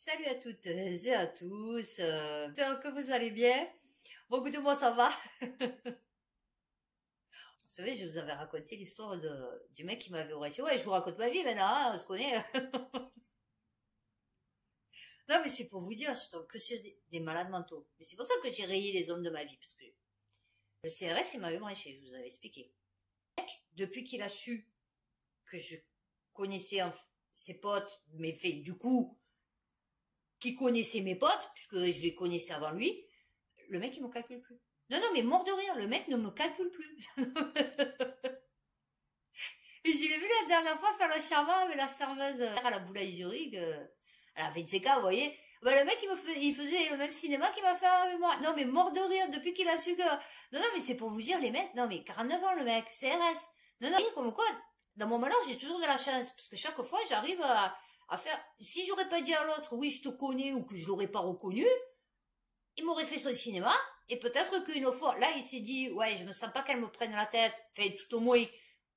Salut à toutes et à tous, j'espère que vous allez bien. Bon, écoutez, moi ça va. Vous savez, je vous avais raconté l'histoire du mec qui m'avait oreillé. Ouais, je vous raconte ma vie maintenant, hein, on se connaît. Non, mais c'est pour vous dire, je tombe que sur des malades mentaux. Mais c'est pour ça que j'ai rayé les hommes de ma vie, parce que le CRS, il m'avait branché, je vous avais expliqué. Le mec, depuis qu'il a su que je connaissais ses potes, mais fait du coup, qui connaissait mes potes, puisque je les connaissais avant lui, le mec, il me calcule plus. Non, non, mais mort de rire, le mec ne me calcule plus. Et je l'ai vu la dernière fois faire le charmant avec la serveuse à la boulangerie, à la 25 ans, vous voyez. Ben, le mec, il faisait le même cinéma qu'il m'a fait avec moi. Non, mais mort de rire depuis qu'il a su que... Non, non, mais c'est pour vous dire, les mecs, non, mais 49 ans, le mec, CRS. Non, non, comme quoi, dans mon malheur, j'ai toujours de la chance, parce que chaque fois, j'arrive à faire... Si j'aurais pas dit à l'autre, oui, je te connais, ou que je l'aurais pas reconnu, il m'aurait fait son cinéma, et peut-être qu'une fois, là, il s'est dit, ouais, je me sens pas qu'elle me prenne la tête, enfin, tout au moins,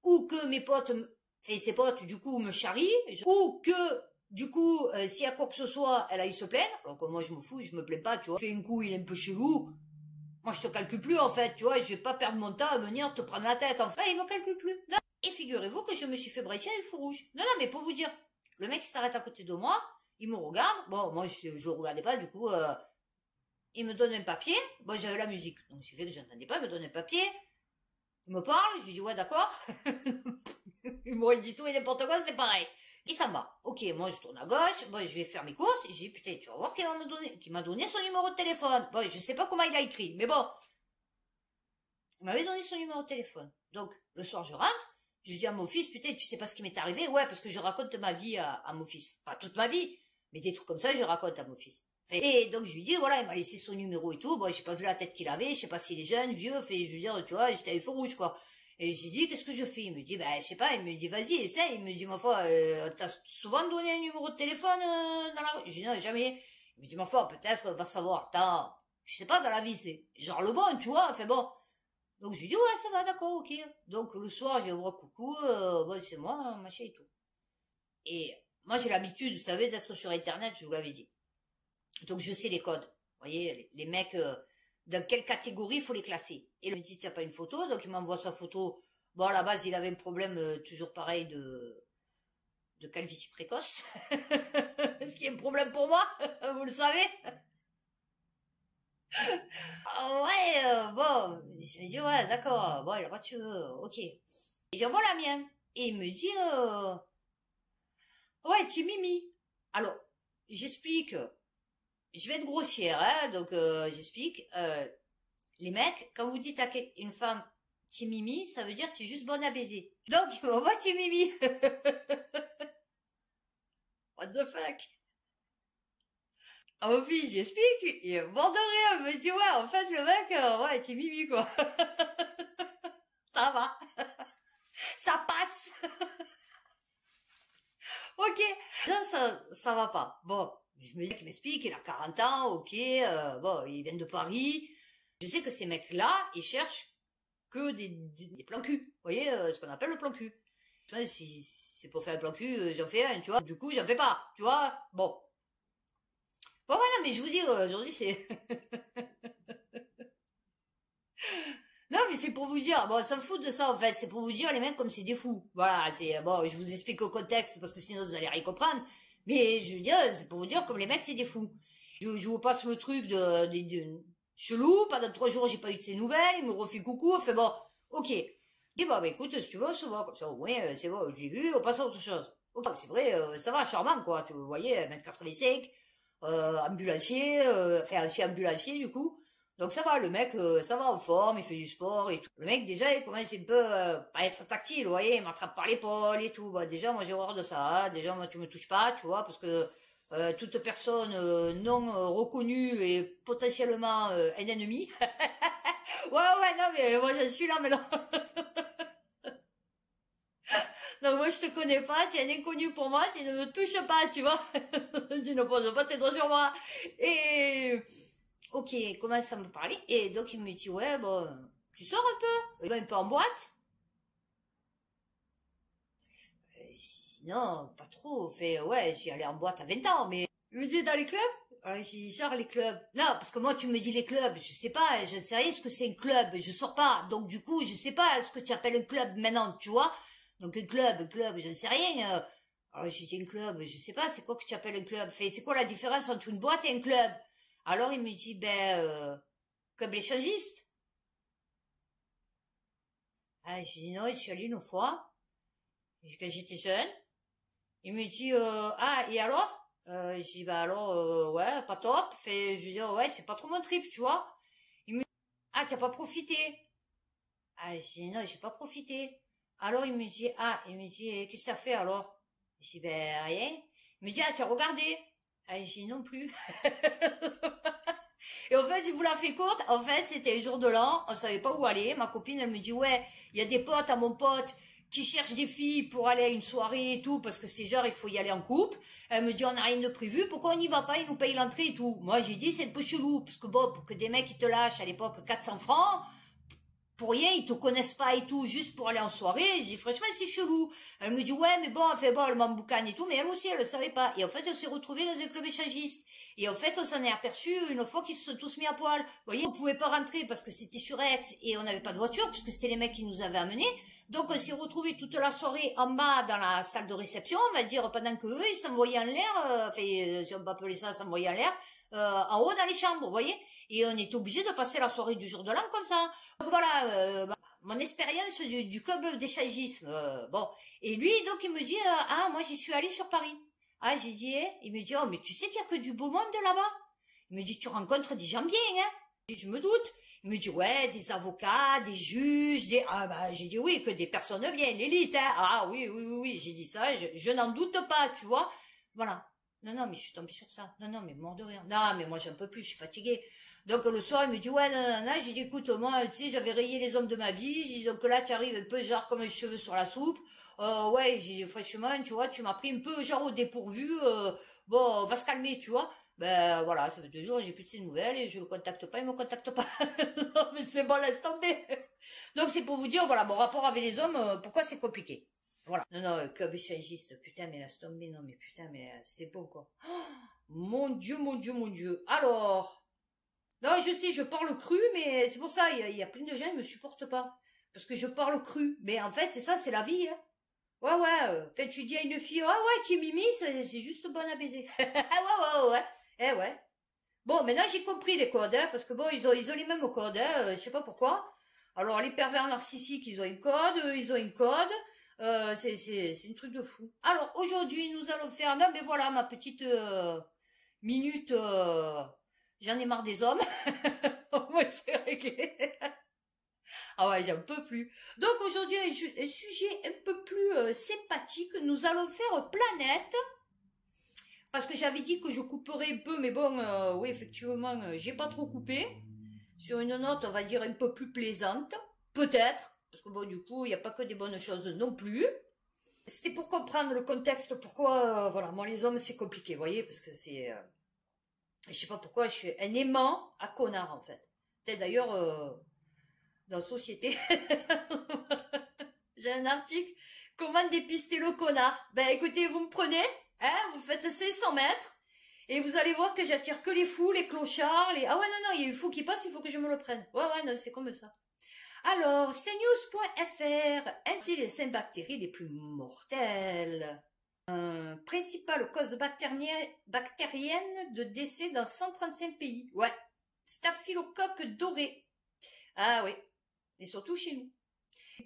ou que mes potes, enfin, ses potes, du coup, me charrient, ou que, du coup, s'il y a quoi que ce soit, elle a eu se plaindre, alors que moi, je me fous, je me plains pas, tu vois. Fait un coup, il est un peu chelou, moi, je te calcule plus, en fait, tu vois, je vais pas perdre mon temps à venir te prendre la tête, enfin, il me calcule plus. Non. Et figurez-vous que je me suis fait brecher avec feu rouge. Non, non, mais pour vous dire, le mec, il s'arrête à côté de moi, il me regarde, bon, moi, je le regardais pas, du coup, il me donne un papier, bon j'avais la musique, donc c'est fait que j'entendais pas, il me donne un papier, il me parle, je lui dis ouais d'accord, il m'aurait dit tout et n'importe quoi, c'est pareil. Il s'en va, ok, moi je tourne à gauche, bon je vais faire mes courses, et j'ai dit putain tu vas voir qu'il m'a donné son numéro de téléphone, bon je sais pas comment il a écrit, mais bon, il m'avait donné son numéro de téléphone, donc le soir je rentre, je dis à mon fils putain tu sais pas ce qui m'est arrivé, ouais parce que je raconte ma vie à mon fils, pas toute ma vie, mais des trucs comme ça je raconte à mon fils. Et donc je lui dis voilà, il m'a laissé son numéro et tout, bon j'ai pas vu la tête qu'il avait, je sais pas s'il est jeune, vieux, fait je veux dire tu vois, j'étais avec feu rouge quoi. Et j'ai dit qu'est-ce que je fais? Il me dit je sais pas, il me dit vas-y essaye, il me dit ma foi, t'as souvent donné un numéro de téléphone dans la rue? Je dis non jamais. Il me dit ma foi peut-être va savoir, attends, je sais pas dans la vie c'est genre le bon tu vois, enfin bon. Donc je lui dis ouais ça va d'accord ok. Donc le soir je vais voir coucou, bon c'est moi machin et tout. Et moi j'ai l'habitude vous savez d'être sur internet, je vous l'avais dit. Donc je sais les codes. Vous voyez, les mecs, dans quelle catégorie il faut les classer. Et il me dit, tu n'as pas une photo, donc il m'envoie sa photo. Bon, à la base, il avait un problème toujours pareil de calvitie précoce. Ce qui est un problème pour moi, vous le savez. Ah ouais, bon, je me dis, ouais, d'accord, bon, il a pas de cheveux, ok. Et j'envoie la mienne. Et il me dit, ouais, tu mimi. Alors, j'explique. Je vais être grossière, hein, donc j'explique. Les mecs, quand vous dites à une femme Timimi, ça veut dire tu es juste bonne à baiser. Donc, on voit Timimi. What the fuck? À mon fils, j'explique, il est mort de rire, mais tu vois, en fait, le mec, ouais, Timimi, quoi. Ça va. Ça passe. Ok. Là, ça va pas. Bon, je me dis qu'il m'explique, il a 40 ans, ok, bon, il vient de Paris. Je sais que ces mecs-là, ils cherchent que des plans cul. Vous voyez, ce qu'on appelle le plan cul. Tu vois, si c'est pour faire un plan cul, j'en fais un, tu vois. Du coup, j'en fais pas, tu vois. Bon. Bon, voilà, mais je vous dis, aujourd'hui, c'est... Non, mais c'est pour vous dire, bon, ça me fout de ça, en fait. C'est pour vous dire, les mecs, comme c'est des fous. Voilà, c'est, bon, je vous explique au contexte, parce que sinon, vous allez rien comprendre. Mais, je veux dire, c'est pour vous dire, comme les mecs, c'est des fous. Je vous passe le truc de chelou. Pendant 3 jours, j'ai pas eu de ses nouvelles. Il me refait coucou. Enfin bon, ok. Et bah écoute, si tu veux, on se voit comme ça, au moins, c'est bon, je l'ai vu, on passe à autre chose. Ok, c'est vrai, ça va, charmant, quoi, tu voyez, 1m85, ambulancier, enfin, chez ambulancier, du coup. Donc ça va, le mec, ça va en forme, il fait du sport et tout. Le mec, déjà, il commence un peu, à être tactile, vous voyez, il m'attrape par l'épaule et tout. Bah, déjà, moi, j'ai horreur de ça, hein. Déjà, moi, tu me touches pas, tu vois, parce que, toute personne non reconnue est potentiellement un ennemi. Ouais, non, mais moi, je suis là maintenant. Donc moi je te connais pas, tu es un inconnu pour moi, tu ne me touches pas, tu vois. Tu ne poses pas tes doigts sur moi. Et ok, il commence à me parler. Et donc il me dit ouais bon, tu sors un peu, il va un peu en boîte. Sinon, pas trop. Fait ouais, j'y allais en boîte à 20 ans, mais Il me dit dans les clubs? Alors, j'ai dit genre les clubs. Non, parce que moi tu me dis les clubs, je sais pas, je sais rien ce que c'est un club, je sors pas. Donc du coup, je sais pas ce que tu appelles un club maintenant, tu vois. Donc un club, je ne sais rien. Alors j'ai dit un club, je sais pas, c'est quoi que tu appelles un club? Fait, c'est quoi la différence entre une boîte et un club? Alors il me dit, club échangiste. Ah, j'ai dit non, je suis allée une fois, quand j'étais jeune. Il me dit, ah, et alors? Je dis, bah alors, ouais, pas top. Fait, je lui dis, oh, ouais, c'est pas trop mon trip, tu vois. Il me dit, ah, t'as pas profité. Ah, je dis, non, j'ai pas profité. Alors, il me dit, qu'est-ce que t'as fait alors? Je dis, ben, rien. Il me dit, ah, tu as regardé? Ah, je dis, non plus. Et en fait, je vous la fais courte. En fait, c'était un jour de l'an. On savait pas où aller. Ma copine, elle me dit, ouais, il y a des potes à mon pote qui cherchent des filles pour aller à une soirée et tout, parce que c'est genre, il faut y aller en couple. Elle me dit, on n'a rien de prévu. Pourquoi on n'y va pas? Ils nous payent l'entrée et tout. Moi, j'ai dit, c'est un peu chelou. Parce que bon, pour que des mecs, ils te lâchent à l'époque 400 francs, pour rien, ils te connaissent pas et tout, juste pour aller en soirée. J'ai dit, franchement, c'est chelou. Elle me dit, ouais, mais bon, elle fait bon, elle m'emboucane et tout, mais elle aussi, elle le savait pas. Et en fait, on s'est retrouvés dans un club échangiste. Et en fait, on s'en est aperçu une fois qu'ils se sont tous mis à poil. Vous voyez, on pouvait pas rentrer parce que c'était sur Aix et on n'avait pas de voiture, puisque c'était les mecs qui nous avaient amenés. Donc, on s'est retrouvés toute la soirée en bas dans la salle de réception, on va dire, pendant que eux, ils s'envoyaient en l'air, si on peut appeler ça s'envoyer en l'air, en haut dans les chambres, vous voyez. Et on est obligé de passer la soirée du jour de l'an comme ça. Donc voilà, mon expérience du club d'échangisme. Bon, et lui, donc, il me dit, ah, moi, j'y suis allé sur Paris. Ah, j'ai dit, il me dit, oh, mais tu sais qu'il y a que du beau monde là-bas. Il me dit, tu rencontres des gens bien, hein. Je me doute. Il me dit, ouais, des avocats, des juges, ah, bah, j'ai dit, oui, que des personnes bien, l'élite, hein. Ah, oui, oui, oui, oui, j'ai dit ça, je n'en doute pas, tu vois. Voilà. Non, non, mais je suis tombée sur ça. Non, non, mais mort de rire. Non, mais moi, j'en peux plus, je suis fatiguée. Donc le soir, il me dit, ouais, non, non, non. J'ai dit, écoute, moi, tu sais, j'avais rayé les hommes de ma vie. J'ai dit, donc là, tu arrives un peu genre comme un cheveu sur la soupe. Ouais, j'ai dit, franchement, tu vois, tu m'as pris un peu genre au dépourvu. Bon, on va se calmer, tu vois. Ben voilà, ça fait 2 jours, j'ai plus de ses nouvelles et je le contacte pas, il me contacte pas. Non, mais c'est bon, laisse tomber. Donc c'est pour vous dire, voilà, mon rapport avec les hommes, pourquoi c'est compliqué. Voilà. Non, non, club échangiste, putain, mais laisse tomber, non, mais putain, mais c'est bon, quoi. Oh, mon Dieu, mon Dieu, mon Dieu. Alors, non, je sais, je parle cru, mais c'est pour ça, il y a plein de gens qui me supportent pas. Parce que je parle cru. Mais en fait, c'est ça, c'est la vie, hein. Ouais, ouais, quand tu dis à une fille, ah ouais, tu es mimi, c'est juste bon à baiser. Ah ouais, ouais, ouais. Eh ouais. Bon, maintenant j'ai compris les codes, hein, parce que bon, ils ont les mêmes codes, hein, je sais pas pourquoi. Alors, les pervers narcissiques, ils ont une code, ils ont une code. C'est un truc de fou. Alors, aujourd'hui, nous allons faire, non, mais voilà, ma petite minute, j'en ai marre des hommes. Moi, c'est réglé. Ah ouais, j'en peux plus. Donc, aujourd'hui, un sujet un peu plus sympathique. Nous allons faire planète. Parce que j'avais dit que je couperais un peu, mais bon, oui, effectivement, j'ai pas trop coupé. Sur une note, on va dire, un peu plus plaisante. Peut-être. Parce que bon, du coup, il n'y a pas que des bonnes choses non plus. C'était pour comprendre le contexte, pourquoi, voilà, moi, les hommes, c'est compliqué, vous voyez, parce que c'est... je sais pas pourquoi, je suis un aimant à connard, en fait. Peut-être d'ailleurs, dans Société, j'ai un article, comment dépister le connard. Ben, écoutez, vous me prenez, hein, vous faites 500 mètres, et vous allez voir que j'attire que les fous, les clochards, les... Ah ouais, non, non, il y a une fou qui passe, il faut que je me le prenne. Ouais, ouais, non, c'est comme ça. Alors, cnews.fr, ainsi les 5 bactéries les plus mortelles. Principale cause bactérienne de décès dans 135 pays. Ouais. Staphylocoque doré. Ah oui. Et surtout chez nous.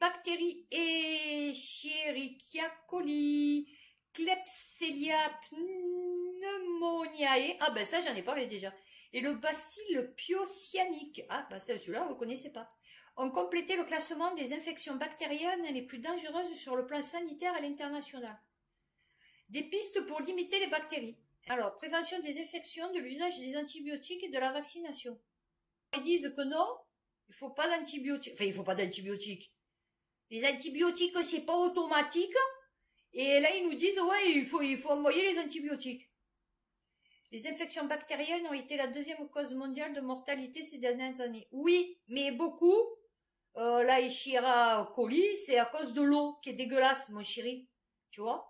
Bactéries Escherichia coli, Klebsiella pneumoniae. Ah ben ça j'en ai parlé déjà. Et le bacille pyocyanique. Ah ben celui-là vous connaissez pas. Ont complété le classement des infections bactériennes les plus dangereuses sur le plan sanitaire à l'international. Des pistes pour limiter les bactéries. Alors, prévention des infections, de l'usage des antibiotiques et de la vaccination. Ils disent que non, il faut pas d'antibiotiques. Enfin, il faut pas d'antibiotiques. Les antibiotiques, c'est pas automatique. Et là, ils nous disent, ouais, il faut envoyer les antibiotiques. Les infections bactériennes ont été la 2e cause mondiale de mortalité ces dernières années. Oui, mais beaucoup, la Escherichia coli, c'est à cause de l'eau qui est dégueulasse, mon chéri. Tu vois?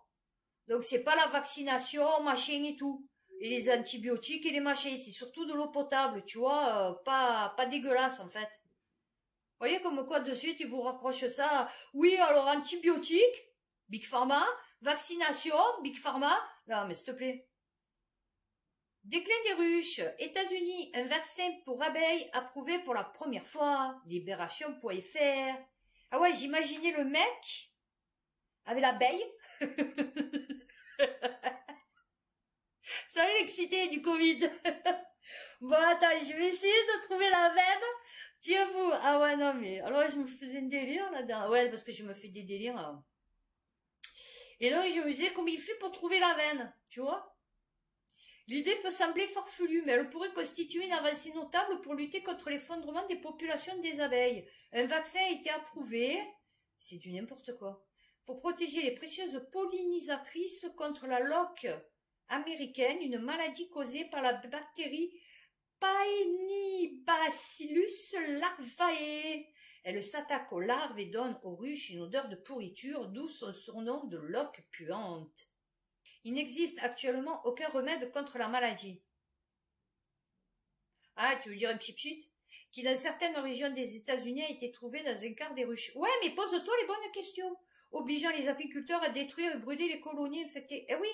Donc c'est pas la vaccination, machin et tout. et les antibiotiques et les machins. C'est surtout de l'eau potable, tu vois, pas dégueulasse en fait. Vous voyez comme quoi de suite ils vous raccrochent ça. Oui, alors antibiotiques, Big Pharma, vaccination, Big Pharma. Non mais s'il te plaît. Déclin des ruches. États-Unis, un vaccin pour abeilles approuvé pour la première fois. Libération.fr. Ah ouais, j'imaginais le mec avec l'abeille. Ça m'a excité du Covid. Bon, attends, je vais essayer de trouver la veine. Tiens vous. Ah ouais, non, mais alors je me faisais un délire là-dedans. Ouais, parce que je me fais des délires. Hein. Et donc, je me disais comment il fait pour trouver la veine, tu vois. L'idée peut sembler farfelue, mais elle pourrait constituer une avancée notable pour lutter contre l'effondrement des populations des abeilles. Un vaccin a été approuvé, c'est du n'importe quoi, pour protéger les précieuses pollinisatrices contre la loque américaine, une maladie causée par la bactérie Paenibacillus larvae. Elle s'attaque aux larves et donne aux ruches une odeur de pourriture, d'où son surnom de loque puante. Il n'existe actuellement aucun remède contre la maladie. Ah, tu veux dire un pchit qui dans certaines régions des États-Unis a été trouvé dans un quart des ruches. Ouais, mais pose-toi les bonnes questions, obligeant les apiculteurs à détruire et brûler les colonies infectées. Eh oui,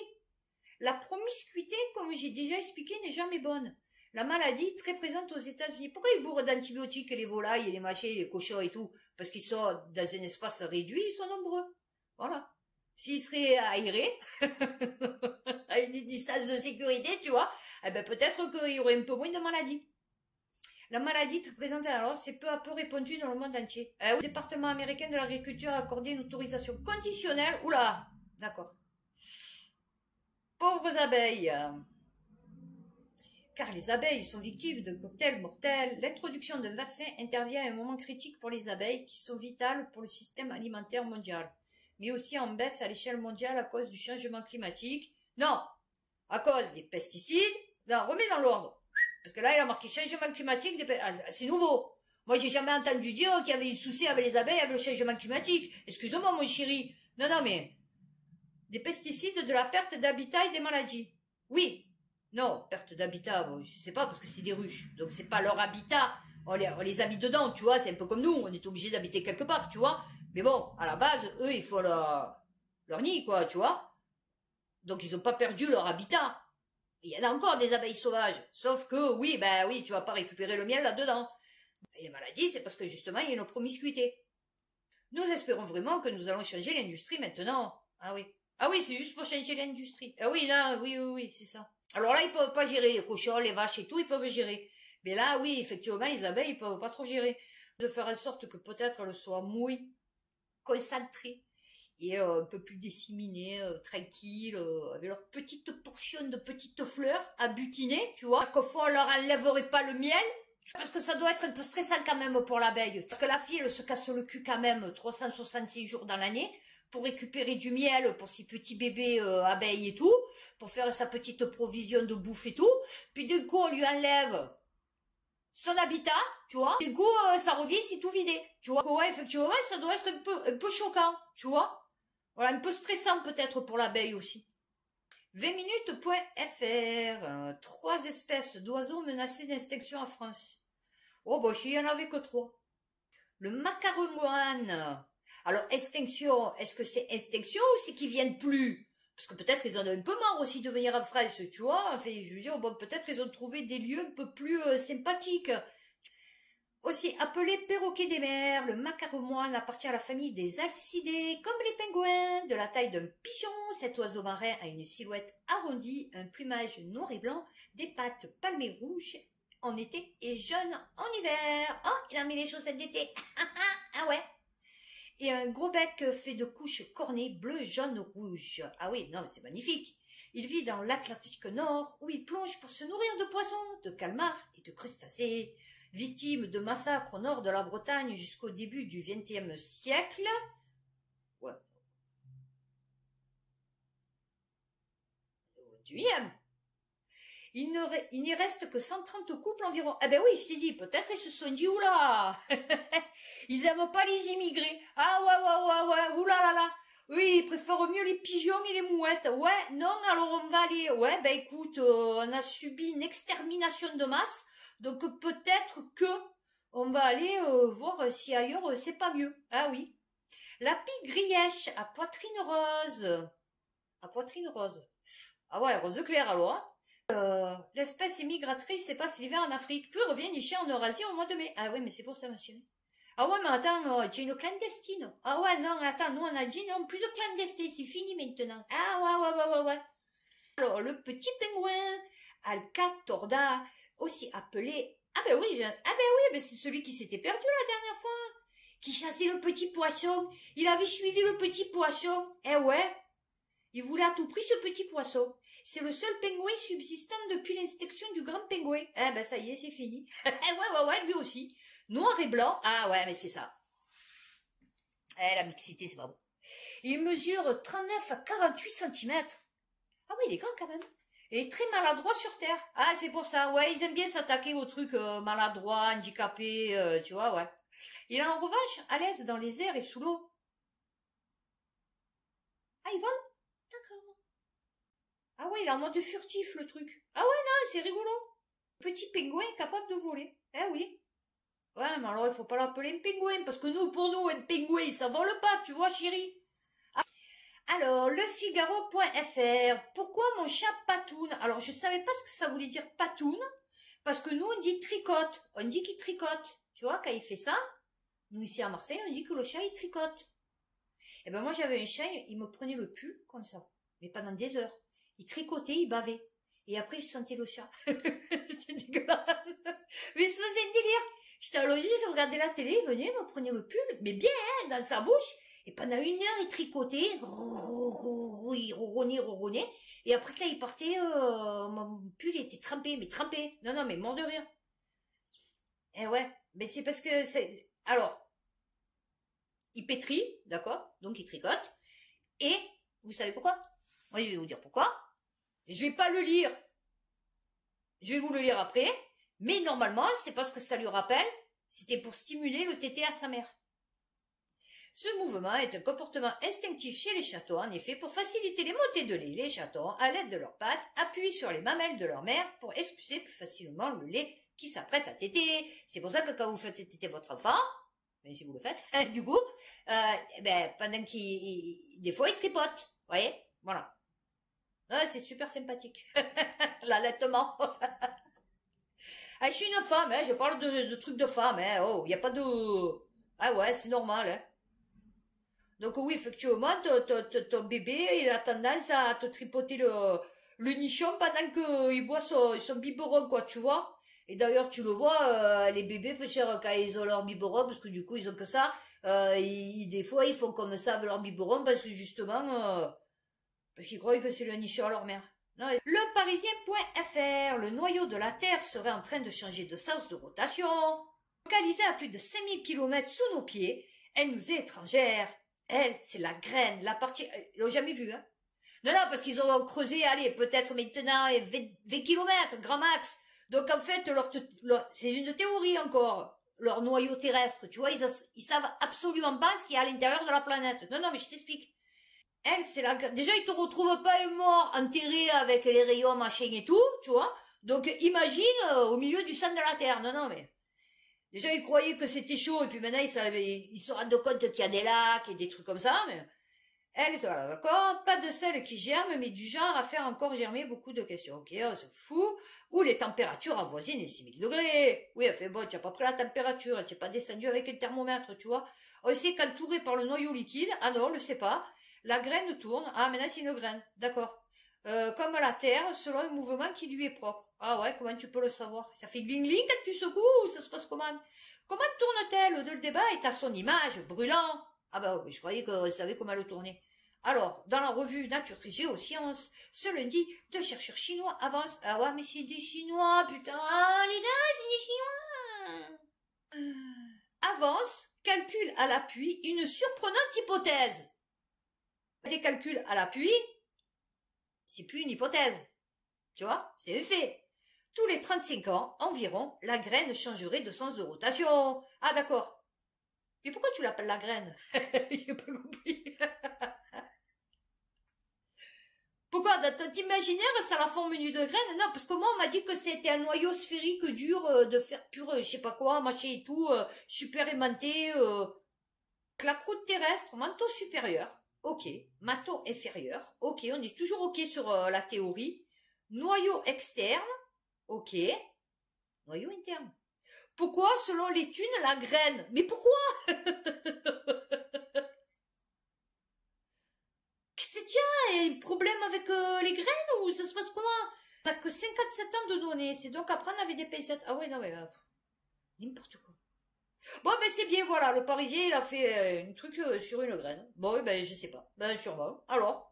la promiscuité, comme j'ai déjà expliqué, n'est jamais bonne. La maladie, très présente aux États-Unis. Pourquoi ils bourrent d'antibiotiques les volailles et les machins, les cochons et tout? Parce qu'ils sont dans un espace réduit, ils sont nombreux. Voilà. S'ils seraient aérés, à une distance de sécurité, tu vois, eh ben peut-être qu'il y aurait un peu moins de maladies. La maladie très présente alors s'est peu à peu répandue dans le monde entier. Le département américain de l'agriculture a accordé une autorisation conditionnelle. Oula, d'accord. Pauvres abeilles. Car les abeilles sont victimes de cocktails mortels, l'introduction d'un vaccin intervient à un moment critique pour les abeilles qui sont vitales pour le système alimentaire mondial, mais aussi en baisse à l'échelle mondiale à cause du changement climatique. Non, à cause des pesticides. Non, remets dans l'ordre. Parce que là, il a marqué changement climatique. C'est nouveau. Moi, j'ai jamais entendu dire qu'il y avait eu souci avec les abeilles avec le changement climatique. Excuse-moi, mon chéri. Non, mais des pesticides, de la perte d'habitat et des maladies. Oui. Non, perte d'habitat, bon, je sais pas, parce que c'est des ruches. Donc, c'est pas leur habitat. On les habite dedans, tu vois. C'est un peu comme nous. On est obligé d'habiter quelque part, tu vois. Mais bon, à la base, eux, il faut leur nid, quoi, tu vois. Donc, ils ont pas perdu leur habitat. Il y en a encore des abeilles sauvages. Sauf que, oui, tu vas pas récupérer le miel là-dedans. Et les maladies, c'est parce que, justement, il y a une promiscuité. Nous espérons vraiment que nous allons changer l'industrie maintenant. Ah oui, c'est juste pour changer l'industrie. Ah oui, là, oui, c'est ça. Alors là, ils peuvent pas gérer les cochons, les vaches et tout, ils peuvent gérer. Mais là, oui, effectivement, les abeilles, ils peuvent pas trop gérer. De faire en sorte que peut-être elles soient moins concentrées et un peu plus disséminées, tranquilles, avec leurs petites portions de petites fleurs à butiner, tu vois. Chaque fois, on leur enlèverait pas le miel. Parce que ça doit être un peu stressant quand même pour l'abeille. Parce que la fille, elle se casse le cul quand même 366 jours dans l'année pour récupérer du miel pour ses petits bébés abeilles et tout, pour faire sa petite provision de bouffe et tout. Puis du coup, on lui enlève son habitat, tu vois. Du coup, ça revient, c'est tout vidé, tu vois. Ouais, effectivement, ça doit être un peu choquant, tu vois. Voilà, un peu stressant peut-être pour l'abeille aussi. 20minutes.fr 3 espèces d'oiseaux menacées d'extinction en France. Oh, bah, il y en avait que 3. Le macaremoine. Alors, extinction, est-ce que c'est extinction ou c'est qu'ils viennent plus? Parce que peut-être ils en ont un peu marre aussi de venir en France, tu vois. Enfin, je veux dire, bon, peut-être ils ont trouvé des lieux un peu plus sympathiques. Aussi appelé perroquet des mers, le macaremoine appartient à la famille des alcidés, comme les pingouins, de la taille d'un pigeon. Cet oiseau marin a une silhouette arrondie, un plumage noir et blanc, des pattes palmées rouges en été et jaunes en hiver. Oh, il a mis les chaussettes d'été. Ah ouais. Et un gros bec fait de couches cornées bleu, jaune, rouge. Ah oui, non, mais c'est magnifique. Il vit dans l'Atlantique Nord, où il plonge pour se nourrir de poissons, de calmars et de crustacés. Victime de massacres au nord de la Bretagne jusqu'au début du XXe siècle. Ouais. Au XXIe. Il n'y reste que 130 couples environ. Ah ben oui, je t'ai dit, peut-être ils se sont dit, oula, ils aiment pas les immigrés. Ah ouais, oulala, Oui, ils préfèrent mieux les pigeons et les mouettes. Ouais, non, alors on va aller... Ouais, ben écoute, on a subi une extermination de masse, donc peut-être que on va aller voir si ailleurs c'est pas mieux. Ah oui. La pique grièche à poitrine rose. À poitrine rose. Ah ouais, rose claire alors. Hein. L'espèce immigratrice s'est passée l'hiver en Afrique, puis revient nicher en Eurasie au mois de mai. Ah ouais, mais c'est pour ça, monsieur. Ah ouais, mais attends, tu es une clandestine. Ah ouais, non, attends, nous on a dit non, plus de clandestin, c'est fini maintenant. Ah ouais. Alors, le petit pingouin, Alcatorda, aussi appelé... Ah ben oui, c'est celui qui s'était perdu la dernière fois, qui chassait le petit poisson. Il avait suivi le petit poisson. Eh ouais, il voulait à tout prix ce petit poisson. C'est le seul pingouin subsistant depuis l'extinction du grand pingouin. Eh ben ça y est, c'est fini. Ouais, lui aussi. Noir et blanc. Ah ouais, mais c'est ça. Eh, la mixité, c'est pas bon. Il mesure 39 à 48 centimètres. Ah oui, il est grand quand même. Il est très maladroit sur Terre. Ah, c'est pour ça, ouais, ils aiment bien s'attaquer aux trucs maladroits, handicapés, tu vois, ouais. Il est en revanche à l'aise dans les airs et sous l'eau. Ah, il vole? D'accord. Ah ouais, il est en mode furtif, le truc. Ah ouais, non, c'est rigolo. Petit pingouin capable de voler. Eh oui. Ouais, mais alors il faut pas l'appeler un pingouin, parce que nous, pour nous, un pingouin, ça vole pas, tu vois, chérie. Alors, lefigaro.fr, pourquoi mon chat patoune? Alors, je savais pas ce que ça voulait dire patoune, parce que nous, on dit tricote. On dit qu'il tricote. Tu vois, quand il fait ça, nous, ici à Marseille, on dit que le chat, il tricote. Et ben moi, j'avais un chat, il me prenait le pull, comme ça. Mais pendant des heures. Il tricotait, il bavait. Et après, je sentais le chat. C'était dégueulasse. Mais il se faisait un délire. J'étais allongée, je regardais la télé, il venait, il me prenait le pull, mais bien, hein, dans sa bouche. Et pendant 1 heure, il tricotait, il ronronnait. Et après, quand il partait, mon pull était trempé, mais trempé. Non, mais mort de rire. Eh ouais, mais c'est parce que c'est... Alors, il pétrit, d'accord? Donc il tricote. Et, vous savez pourquoi? Moi, je vais vous dire pourquoi. Je vais pas le lire. Je vais vous le lire après. Mais normalement, c'est parce que ça lui rappelle, c'était pour stimuler le tété à sa mère. Ce mouvement est un comportement instinctif chez les chatons. En effet, pour faciliter les montées de lait, les chatons, à l'aide de leurs pattes, appuient sur les mamelles de leur mère pour expulser plus facilement le lait qui s'apprête à téter. C'est pour ça que quand vous faites téter votre enfant, mais si vous le faites, du coup, pendant des fois, il tripote. Vous voyez? Voilà. Ouais, c'est super sympathique. L'allaitement. Ah, je suis une femme, hein, je parle de trucs de femme, hein. Oh, y a pas de... Ah ouais, c'est normal, hein. Donc oui, effectivement, ton bébé, il a tendance à te tripoter le nichon pendant qu'il boit son biberon, quoi, tu vois. Et d'ailleurs, tu le vois, les bébés, peut-être quand ils ont leur biberon, parce que du coup, ils ont que ça, des fois, ils font comme ça avec leur biberon, parce que justement, parce qu'ils croient que c'est le nichon à leur mère. Non, Leparisien.fr, le noyau de la Terre serait en train de changer de sens de rotation. Localisée à plus de 5000 km sous nos pieds, elle nous est étrangère. Elle, c'est la graine, la partie... Ils l'ont jamais vue, hein. Non, parce qu'ils ont creusé, allez, peut-être maintenant 20 km, grand max. Donc en fait, c'est une théorie encore, leur noyau terrestre. Tu vois, ils savent absolument pas ce qu'il y a à l'intérieur de la planète. Non, mais je t'explique. Elle, c'est la... Déjà, ils te retrouvent pas un mort enterré avec les rayons, machin et tout, tu vois. Donc, imagine au milieu du centre de la Terre. Non, mais... Déjà, ils croyaient que c'était chaud, et puis maintenant, ils se rendent compte qu'il y a des lacs et des trucs comme ça, mais... Elle, voilà, d'accord, pas de celle qui germe, mais du genre à faire encore germer beaucoup de questions. Ok, on se fout. Ou les températures avoisinent les 6000 degrés. Oui, elle fait, bon, tu n'as pas pris la température, tu n'es pas descendu avec un thermomètre, tu vois. On sait qu'entouré par le noyau liquide, ah non, on le sait pas. La graine tourne. Ah, maintenant c'est une graine. D'accord. Comme la Terre, selon un mouvement qui lui est propre. Ah ouais, comment tu peux le savoir? Ça fait gling-gling quand tu secoues ou ça se passe comment? Comment tourne-t-elle? Le débat est à son image, brûlant. Ah bah oui, je croyais qu'on savait comment le tourner. Alors, dans la revue Nature et Géosciences, ce lundi, 2 chercheurs chinois avancent. Ah ouais, mais c'est des Chinois, putain, ah, les gars, c'est des Chinois. Avance, calcul à l'appui, une surprenante hypothèse. Des calculs à l'appui, c'est plus une hypothèse. Tu vois, c'est un fait. Tous les 35 ans, environ, la graine changerait de sens de rotation. Ah d'accord. Mais pourquoi tu l'appelles la graine? J'ai pas compris. Pourquoi? Dans ton imaginaire, ça a la forme d'une graine? Non, parce que moi, on m'a dit que c'était un noyau sphérique dur de fer pur, je sais pas quoi, machin et tout, super aimanté, claque-route terrestre, manteau supérieur, ok. Manteau inférieur, ok. On est toujours ok sur la théorie. Noyau externe, ok. Noyau interne. Pourquoi, selon les thunes, la graine? Mais pourquoi? C'est tiens, il y a un problème avec les graines ou ça se passe comment? On n'a que 57 ans de données, c'est donc après on avait des pincettes. Ah ouais, non mais n'importe quoi. Bon ben c'est bien, voilà, le Parisien il a fait un truc sur une graine. Bon ben je sais pas, ben sûrement. Alors,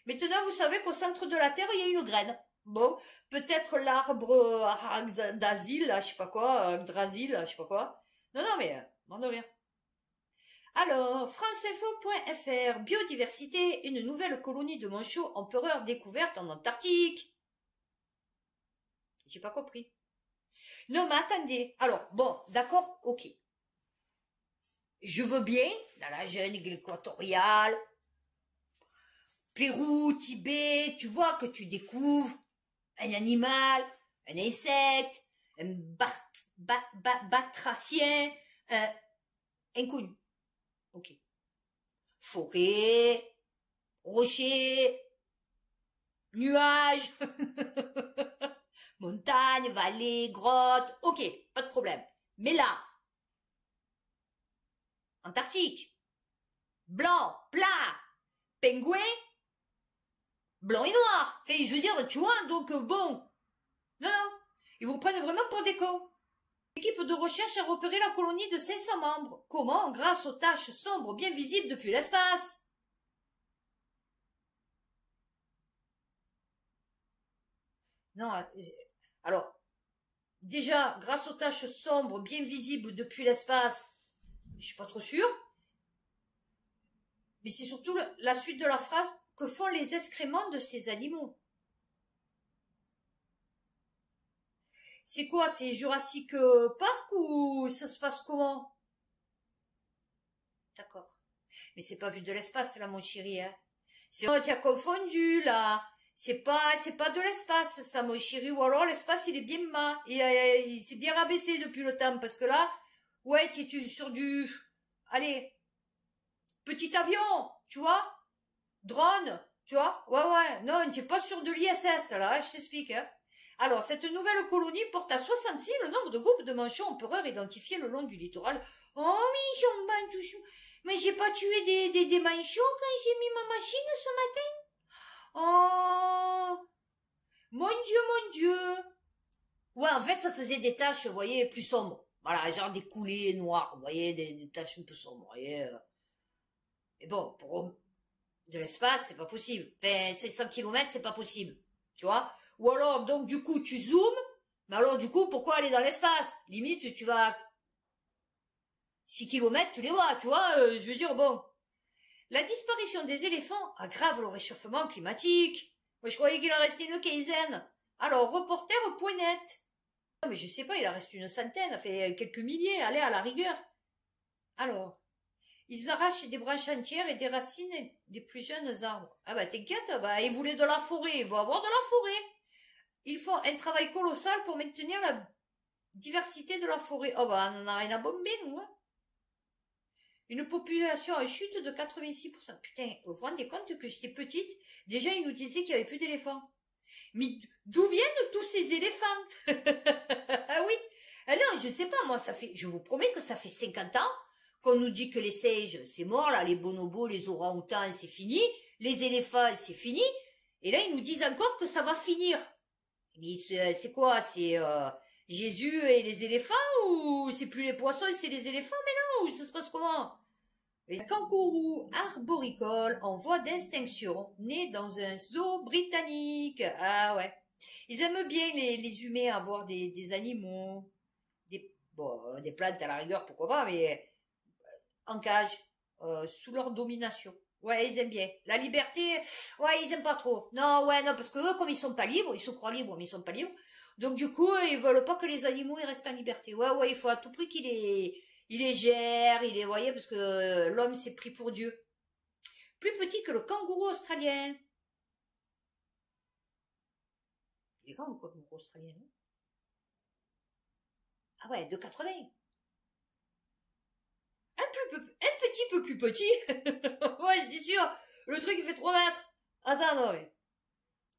maintenant vous savez qu'au centre de la Terre il y a une graine. Bon, peut-être l'arbre d'asile, là, je sais pas quoi, Yggdrasil, là, je sais pas quoi. Non, non mais, m'en de rien. Alors, franceinfo.fr, biodiversité, une nouvelle colonie de manchots empereurs découverte en Antarctique. J'ai pas compris. Non, mais attendez. Alors, bon, d'accord, ok. Je veux bien, dans la jungle équatoriale, Pérou, Tibet, tu vois que tu découvres un animal, un insecte, un batracien, inconnu. Ok. Forêt, rocher, nuages, montagne, vallée, grotte, ok, pas de problème. Mais là, Antarctique, blanc, plat, pingouin, blanc et noir. Fait, je veux dire, tu vois, donc bon. Non, non, ils vous prennent vraiment pour des cons. L'équipe de recherche a repéré la colonie de 500 membres. Comment? Grâce aux taches sombres bien visibles depuis l'espace. Non, alors, déjà, grâce aux taches sombres bien visibles depuis l'espace, je suis pas trop sûre. Mais c'est surtout la suite de la phrase que font les excréments de ces animaux. C'est quoi? C'est Jurassic Park ou ça se passe comment? D'accord. Mais c'est pas vu de l'espace, là, mon chéri, hein. C'est, oh, tu as confondu, là. C'est pas de l'espace, ça, mon chéri. Ou alors, l'espace, il est bien mat. Il s'est bien rabaissé depuis le temps, parce que là, ouais, tu es sur du, allez, petit avion, tu vois? Drone, tu vois? Ouais, ouais. Non, tu n'es pas sur de l'ISS, là, hein, je t'explique, hein. Alors, cette nouvelle colonie porte à 66 le nombre de groupes de manchots empereurs identifiés le long du littoral. Oh, mais j'en bats toujours. Mais j'ai pas tué des manchots quand j'ai mis ma machine ce matin? Oh, mon Dieu. Ouais, en fait, ça faisait des taches, vous voyez, plus sombres. Voilà, genre des coulées noires, vous voyez, des taches un peu sombres, vous voyez. Et bon, pour de l'espace, c'est pas possible. Enfin, 500 kilomètres, c'est pas possible. Tu vois? Ou alors, donc, du coup, tu zoomes, mais alors, du coup, pourquoi aller dans l'espace? Limite, tu vas 6 kilomètres, tu les vois, tu vois, je veux dire, bon. La disparition des éléphants aggrave le réchauffement climatique. Moi, je croyais qu'il en restait une quinzaine. Alors, reporter.net. Non, mais je sais pas, il en reste une centaine, ça fait quelques milliers, allez, à la rigueur. Alors, ils arrachent des branches entières et des racines des plus jeunes arbres. Ah bah t'inquiète, bah ils voulaient de la forêt, ils vont avoir de la forêt. Ils font un travail colossal pour maintenir la diversité de la forêt. Oh bah on en a rien à bomber, nous, hein. Une population en chute de 86%. Putain, vous vous rendez compte que j'étais petite, déjà ils nous disaient qu'il n'y avait plus d'éléphants. Mais d'où viennent tous ces éléphants? Ah oui. Ah non, je sais pas, moi ça fait, je vous promets que ça fait 50 ans qu'on nous dit que les singes, c'est mort, là, les bonobos, les orang-outans, c'est fini, les éléphants, c'est fini, et là, ils nous disent encore que ça va finir. Mais c'est quoi? C'est Jésus et les éléphants, ou c'est plus les poissons et c'est les éléphants, mais non, ou ça se passe comment? Les kangourous arboricoles en voie d'extinction, nés dans un zoo britannique. Ah ouais. Ils aiment bien les humains avoir des animaux, des plantes à la rigueur, pourquoi pas, mais en cage, sous leur domination. Ouais, ils aiment bien. La liberté, ouais, ils aiment pas trop. Non, ouais, non, parce que eux, comme ils sont pas libres, ils se croient libres, mais ils sont pas libres. Donc du coup, ils veulent pas que les animaux ils restent en liberté. Ouais, ouais, il faut à tout prix il les gère, il les, voyez, parce que l'homme s'est pris pour Dieu. Plus petit que le kangourou australien. grand, le kangourou australien, non? Ah ouais, 2,80. Un petit peu plus petit. Ouais, c'est sûr. Le truc, il fait 3 mètres. Attends, non, mais...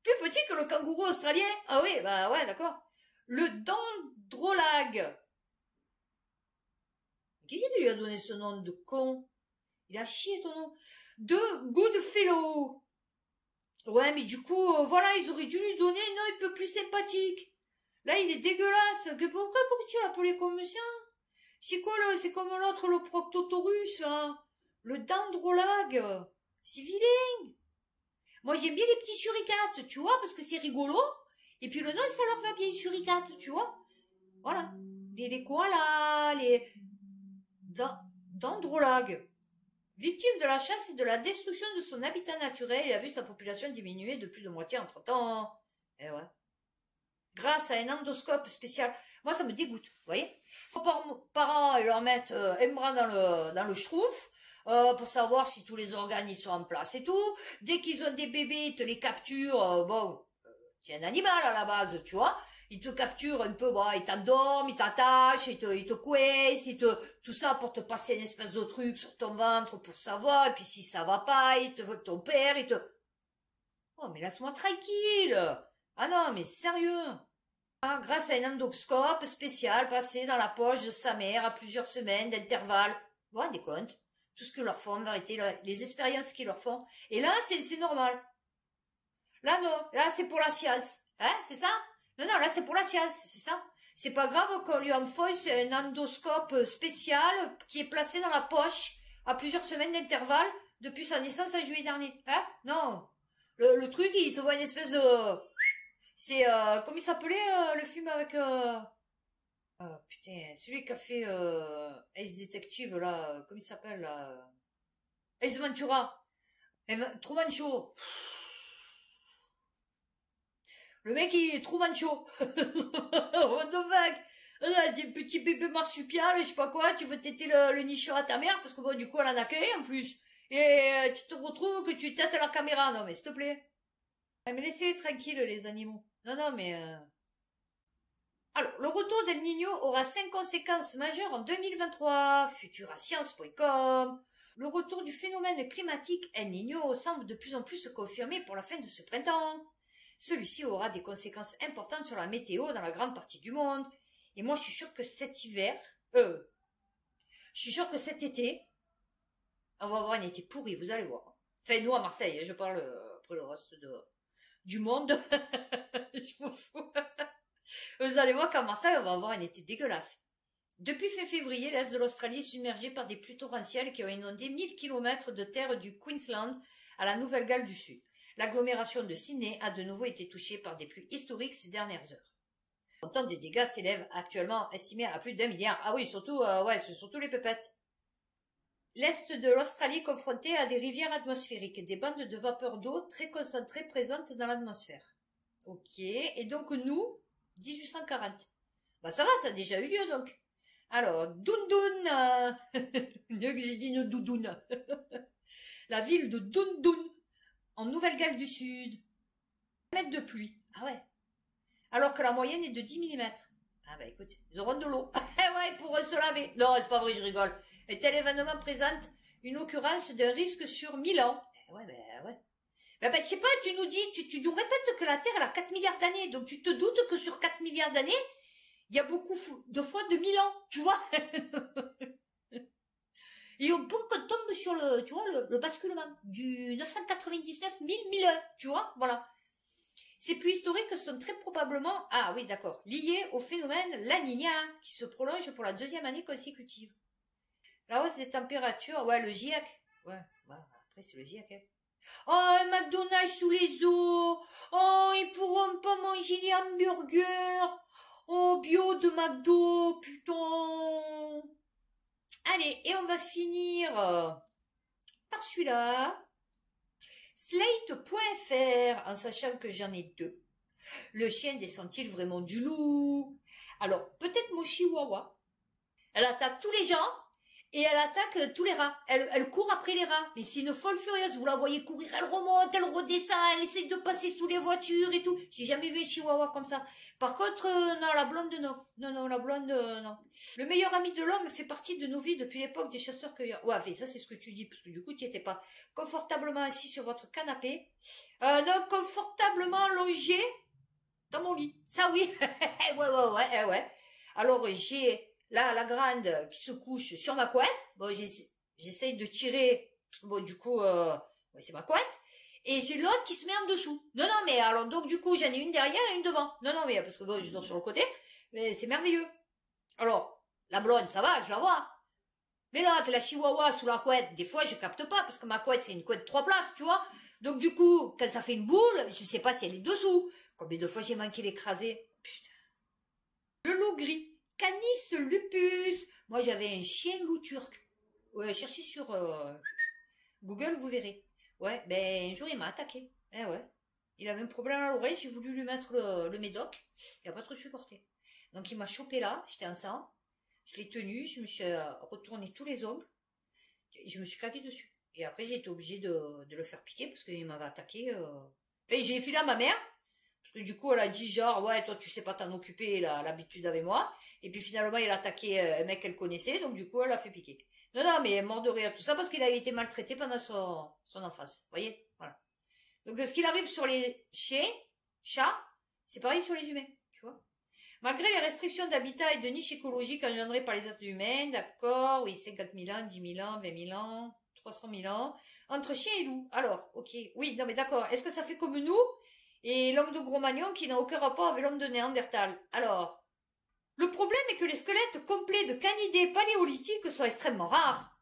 Plus petit que le kangourou australien. Ah oui, bah ouais, d'accord. Le dendrolag. Qui c'est qui lui a donné ce nom de con? Il a chié ton nom. De Goodfellow. Ouais, mais du coup, voilà, ils auraient dû lui donner un nom un peu plus sympathique. Là, il est dégueulasse. Pourquoi tu l'as appelé comme ça? C'est quoi, là? C'est comme l'autre, le Proctotorus, là. Le dendrolag. C'est vilain. Moi, j'aime bien les petits suricates, tu vois, parce que c'est rigolo. Et puis le nom, ça leur va bien, suricate, tu vois. Voilà. Les koalas, les dendrolagues. Victime de la chasse et de la destruction de son habitat naturel, il a vu sa population diminuer de plus de moitié en 30 ans. Eh ouais. Grâce à un endoscope spécial. Moi, ça me dégoûte, vous voyez. Parents, ils leur mettent un bras dans le schtroumpf, pour savoir si tous les organes ils sont en place et tout. Dès qu'ils ont des bébés, ils te les capturent. Bon, c'est un animal à la base, tu vois. Ils te capturent un peu, bon, ils t'endorment, ils t'attachent, ils te coincent, tout ça pour te passer une espèce de truc sur ton ventre pour savoir. Et puis si ça va pas, ton père, Oh, mais laisse-moi tranquille. Ah non, mais sérieux. Ah, grâce à un endoscope spécial passé dans la poche de sa mère à plusieurs semaines d'intervalle. Vous vous rendez compte? Tout ce que leur font, en vérité, les expériences qu'ils leur font. Et là, c'est normal. Là, non. Là, c'est pour la science. Hein, c'est ça? Non, non, là, c'est pour la science, c'est ça? C'est pas grave qu'on lui enfosse un endoscope spécial qui est placé dans la poche à plusieurs semaines d'intervalle depuis sa naissance en juillet dernier. Hein? Non. Le truc, il se voit une espèce de... C'est, comment il s'appelait, le film avec... putain, celui qui a fait Ace Detective, là, comment il s'appelle, là? Ace Ventura. Truman Show. Le mec, il est Truman Show. What the fuck? Des petits bébés marsupial, je sais pas quoi, tu veux têter le nicheur à ta mère, parce que bon, du coup, elle en a qu'un en plus. Et tu te retrouves que tu têtes à la caméra. Non, mais s'il te plaît. Mais laissez-les tranquilles, les animaux. Non, non, mais... Alors, le retour d'El Niño aura 5 conséquences majeures en 2023. Futurascience.com. Le retour du phénomène climatique El Niño semble de plus en plus se confirmer pour la fin de ce printemps. Celui-ci aura des conséquences importantes sur la météo dans la grande partie du monde. Et moi, je suis sûre que cet hiver... je suis sûre que cet été, on va avoir un été pourri, vous allez voir. Enfin, nous, à Marseille, je parle pour le reste du monde. Je m'en fous. Vous allez voir qu'à Marseille, on va avoir un été dégueulasse. Depuis fin février, l'est de l'Australie est submergé par des pluies torrentielles qui ont inondé 1000 km de terre du Queensland à la Nouvelle-Galles du Sud. L'agglomération de Sydney a de nouveau été touchée par des pluies historiques ces dernières heures. Le montant des dégâts s'élève actuellement estimé à plus d'1 milliard. Ah oui, surtout, c'est surtout les pépettes. L'est de l'Australie confronté à des rivières atmosphériques, des bandes de vapeur d'eau très concentrées présentes dans l'atmosphère. Ok, et donc nous, 1840. Bah ça va, ça a déjà eu lieu donc. Alors, Dundun, j'ai dit une doudoune. La ville de Dundun, en Nouvelle-Galles du Sud. 1 mètre de pluie. Ah ouais. Alors que la moyenne est de 10 mm. Ah bah écoute, ils auront de l'eau. Eh ouais, pour se laver. Non, c'est pas vrai, je rigole. Et tel événement présente une occurrence d'un risque sur 1000 ans. Eh ouais, ben ouais. Ben, je sais pas, tu nous dis, tu nous répètes que la Terre, elle a 4 milliards d'années. Donc tu te doutes que sur 4 milliards d'années, il y a beaucoup de fois de 1000 ans, tu vois. Et on peut qu'on tombe sur le basculement du 999 1001, tu vois, voilà. Ces pluies historiques sont très probablement, ah oui, d'accord, liées au phénomène La Niña, qui se prolonge pour la 2e année consécutive. La hausse des températures, ouais, le GIEC. Ouais, après c'est le GIEC, hein. Oh, un McDonald's sous les eaux. Oh, ils pourront pas manger les hamburgers. Oh, bio de McDo, putain. Allez, et on va finir par celui-là. Slate.fr, en sachant que j'en ai 2. Le chien descend-il vraiment du loup? Alors, peut-être mon chihuahua. Elle attaque tous les gens. et elle attaque tous les rats. Elle court après les rats. Mais c'est une folle furieuse. Vous la voyez courir, elle remonte, elle redescend, elle essaie de passer sous les voitures et tout. J'ai jamais vu un chihuahua comme ça. Par contre, non, la blonde, non. Non, la blonde, non. Le meilleur ami de l'homme fait partie de nos vies depuis l'époque des chasseurs-cueilleurs. Ouais, mais ça, c'est ce que tu dis, parce que du coup, tu n'y étais pas. Confortablement assis sur votre canapé. Non, confortablement logé dans mon lit. Ça, oui. Ouais. Alors, j'ai là, la grande qui se couche sur ma couette. Bon, j'essaye de tirer, parce que bon, du coup, ouais, c'est ma couette. Et j'ai l'autre qui se met en dessous. Non, mais alors, donc, du coup, j'en ai une derrière et une devant. Non, mais parce que bon, je dors sur le côté. Mais c'est merveilleux. Alors, la blonde, ça va, je la vois. Mais là, la chihuahua sous la couette, des fois, je capte pas, parce que ma couette, c'est une couette 3 places, tu vois. Donc, du coup, quand ça fait une boule, je sais pas si elle est dessous. Combien de fois j'ai manqué l'écraser? Putain. Le loup gris. Canis lupus. Moi, j'avais un chien loup turc. Ouais, cherchez sur Google, vous verrez. Ouais, ben, un jour, il m'a attaqué. Eh ouais. Il avait un problème à l'oreille, j'ai voulu lui mettre le médoc. Il a pas trop supporté. Donc, il m'a chopé là, j'étais en sang. Je l'ai tenu, je me suis retourné tous les ongles. Et je me suis cagué dessus. Et après, j'ai été obligée de le faire piquer parce qu'il m'avait attaqué. Enfin, j'ai filé à ma mère. Parce que du coup, elle a dit genre, ouais, toi, tu sais pas t'en occuper, elle a l'habitude avec moi. Et puis finalement, il a attaqué un mec qu'elle connaissait, donc du coup, elle l'a fait piquer. Non, mais mort de rire, tout ça, parce qu'il avait été maltraité pendant son enfance. Vous voyez? Voilà. Donc, ce qu'il arrive sur les chiens, chats, c'est pareil sur les humains, tu vois. Malgré les restrictions d'habitat et de niche écologique engendrées par les êtres humains, d'accord, oui, 50 000 ans, 10 000 ans, 20 000 ans, 300 000 ans, entre chien et loup. Alors, ok, oui, non mais d'accord, est-ce que ça fait comme nous et l'homme de Cro-Magnon qui n'a aucun rapport avec l'homme de Néandertal? Alors, le problème est que les squelettes complets de canidés paléolithiques sont extrêmement rares.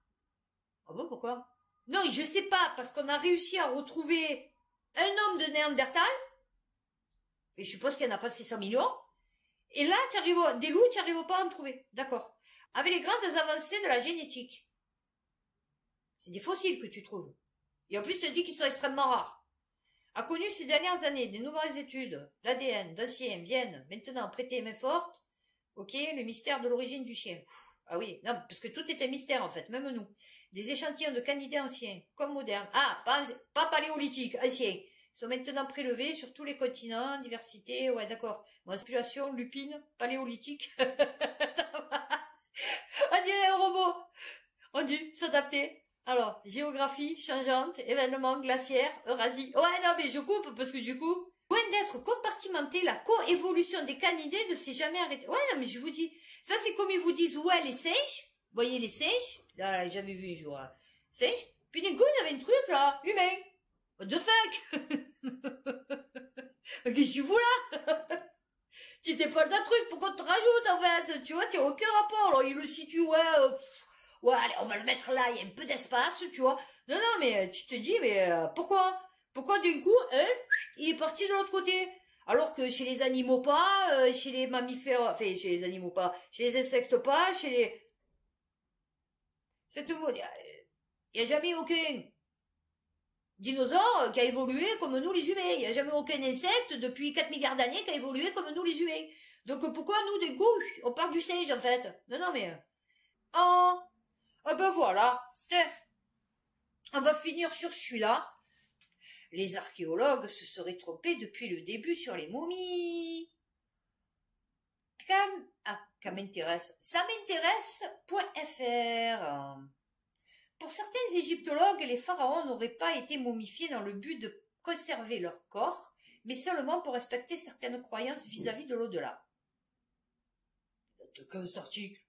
Ah bon, pourquoi? Non, je sais pas, parce qu'on a réussi à retrouver un homme de Néandertal, et je suppose qu'il n'y en a pas de 600 millions, et là, des loups, tu n'arrives pas à en trouver. D'accord. Avec les grandes avancées de la génétique. C'est des fossiles que tu trouves. Et en plus, tu te dis qu'ils sont extrêmement rares. A connu ces dernières années des nouvelles études, l'ADN d'anciens viennent maintenant prêter main forte. Ok, le mystère de l'origine du chien. Ah oui, non, parce que tout est un mystère en fait, même nous. Des échantillons de canidés anciens, comme modernes. Ah, pas paléolithiques, anciens. Sont maintenant prélevés sur tous les continents, diversité, ouais d'accord. Population, lupine, paléolithique. On dirait un robot. On dit s'adapter. Alors, géographie changeante, événements glaciaires, Eurasie. Ouais, non, mais je coupe parce que du coup, loin d'être compartimenté, la coévolution des canidés ne s'est jamais arrêtée. Ouais, non, mais je vous dis, ça c'est comme ils vous disent, ouais, les singes. Vous voyez les singes? Là, j'avais vu un jour, singes. Puis d'un coup, il y avait un truc, là, humain. What the fuck? Qu'est-ce que tu fous là? Tu t'es pas d'un truc, pourquoi tu te rajoutes en fait? Tu vois, tu n'as aucun rapport. Alors, il le situe, ouais, allez, on va le mettre là, il y a un peu d'espace, tu vois. Non, mais tu te dis, mais pourquoi? Pourquoi d'un coup, il est parti de l'autre côté? Alors que chez les animaux pas, chez les mammifères, enfin, chez les animaux pas, chez les insectes pas, chez les... C'est tout le monde. Il n'y a jamais aucun dinosaure qui a évolué comme nous les humains. Il n'y a jamais aucun insecte depuis 4 milliards d'années qui a évolué comme nous les humains. Donc pourquoi nous, d'un coup, on part du singe en fait? Non, mais... Oh, ah ben voilà. On va finir sur celui-là. Les archéologues se seraient trompés depuis le début sur les momies. Ça m'intéresse. Ça m'intéresse.fr. Pour certains égyptologues, les pharaons n'auraient pas été momifiés dans le but de conserver leur corps, mais seulement pour respecter certaines croyances vis-à-vis de l'au-delà. De quoi cet article?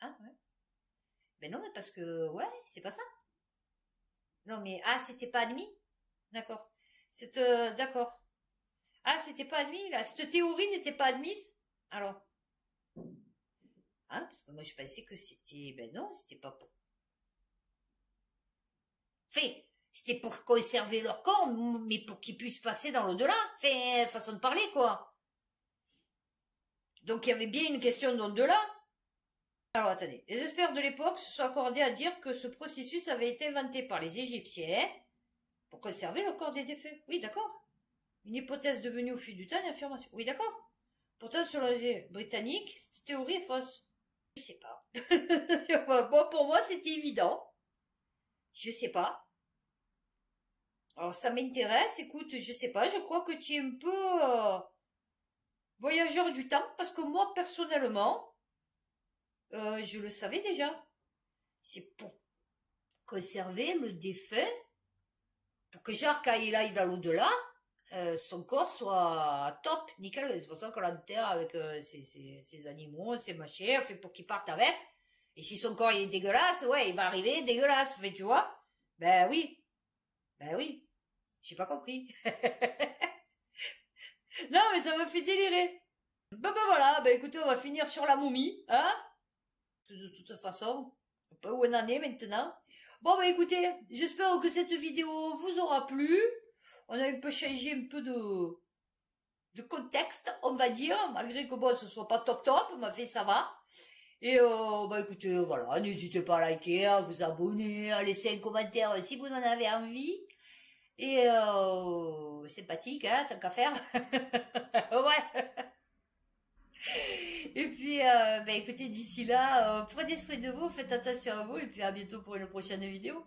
Ah ouais. Ben non, mais parce que, ouais, c'est pas ça. Non, mais, c'était pas admis? D'accord. D'accord. Ah, c'était pas admis, là. Cette théorie n'était pas admise? Alors. Ah, parce que moi, je pensais que c'était, ben non, c'était pas pour. Fait, c'était pour conserver leur corps, mais pour qu'ils puissent passer dans l'au-delà. Fait, façon de parler, quoi. Donc, il y avait bien une question d'au-delà. Alors, attendez. Les experts de l'époque se sont accordés à dire que ce processus avait été inventé par les Égyptiens pour conserver le corps des défunts. Oui, d'accord. Une hypothèse devenue au fil du temps une affirmation. Oui, d'accord. Pourtant, sur les Britanniques, cette théorie est fausse. Je sais pas. Bon, pour moi, c'était évident. Je sais pas. Alors, ça m'intéresse. Écoute, je sais pas. Je crois que tu es un peu voyageur du temps parce que moi, personnellement, je le savais déjà. C'est pour conserver le défunt, pour que genre, quand il aille dans l'au-delà, son corps soit top, nickel. C'est pour ça qu'on l'enterre avec ses animaux, ses machins, fait pour qu'il parte avec. Et si son corps il est dégueulasse, ouais, il va arriver dégueulasse, fait, tu vois. Ben oui, ben oui, j'ai pas compris. Non, mais ça m'a fait délirer. Ben voilà, ben écoutez, on va finir sur la momie, hein. De toute façon, je sais pas où on en est maintenant. Bon, ben écoutez, j'espère que cette vidéo vous aura plu. On a un peu changé un peu de contexte, on va dire, malgré que bon, ce soit pas top top, mais fait ça va. Et bah écoutez, voilà, n'hésitez pas à liker, à vous abonner, à laisser un commentaire si vous en avez envie. Et sympathique, hein, tant qu'à faire. Ouais. Et puis, bah écoutez, d'ici là, prenez soin de vous, faites attention à vous, et puis à bientôt pour une prochaine vidéo.